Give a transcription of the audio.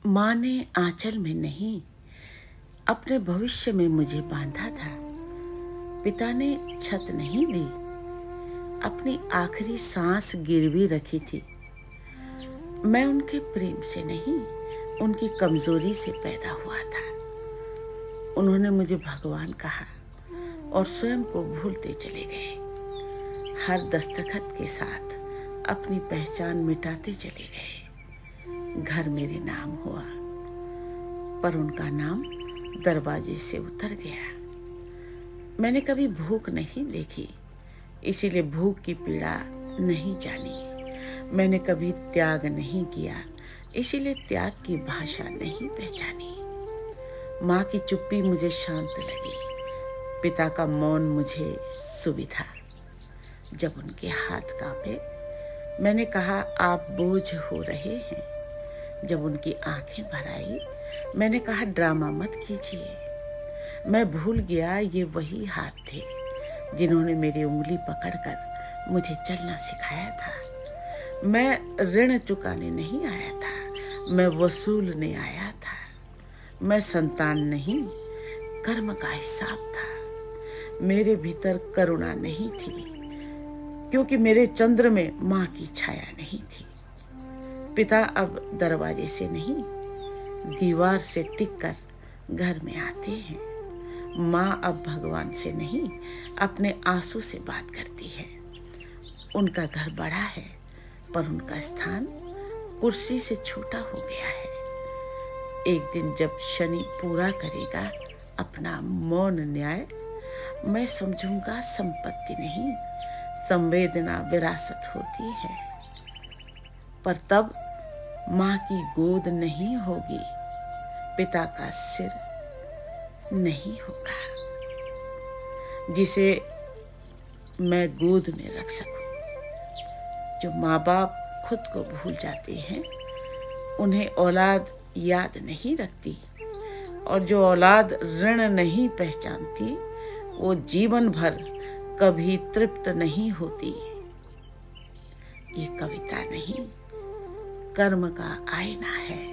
माँ ने आंचल में नहीं अपने भविष्य में मुझे बांधा था। पिता ने छत नहीं दी, अपनी आखिरी सांस गिरवी रखी थी। मैं उनके प्रेम से नहीं, उनकी कमजोरी से पैदा हुआ था। उन्होंने मुझे भगवान कहा और स्वयं को भूलते चले गए। हर दस्तखत के साथ अपनी पहचान मिटाते चले गए। घर मेरे नाम हुआ, पर उनका नाम दरवाजे से उतर गया। मैंने कभी भूख नहीं देखी, इसीलिए भूख की पीड़ा नहीं जानी। मैंने कभी त्याग नहीं किया, इसीलिए त्याग की भाषा नहीं पहचानी। माँ की चुप्पी मुझे शांत लगी, पिता का मौन मुझे सुविधा। जब उनके हाथ कांपे, मैंने कहा आप बोझ हो रहे हैं। जब उनकी आंखें भर आई, मैंने कहा ड्रामा मत कीजिए। मैं भूल गया ये वही हाथ थे जिन्होंने मेरी उंगली पकड़कर मुझे चलना सिखाया था। मैं ऋण चुकाने नहीं आया था, मैं वसूलने आया था। मैं संतान नहीं, कर्म का हिसाब था। मेरे भीतर करुणा नहीं थी, क्योंकि मेरे चंद्र में माँ की छाया नहीं थी। पिता अब दरवाजे से नहीं, दीवार से टिककर घर में आते हैं। माँ अब भगवान से नहीं, अपने आंसू से बात करती है। उनका घर बड़ा है, पर उनका स्थान कुर्सी से छोटा हो गया है। एक दिन जब शनि पूरा करेगा अपना मौन न्याय, मैं समझूंगा संपत्ति नहीं, संवेदना विरासत होती है। पर तब माँ की गोद नहीं होगी, पिता का सिर नहीं होगा, जिसे मैं गोद में रख सकूं। जो माँ बाप खुद को भूल जाते हैं, उन्हें औलाद याद नहीं रखती, और जो औलाद ऋण नहीं पहचानती, वो जीवन भर कभी तृप्त नहीं होती। ये कविता नहीं, कर्म का आईना है।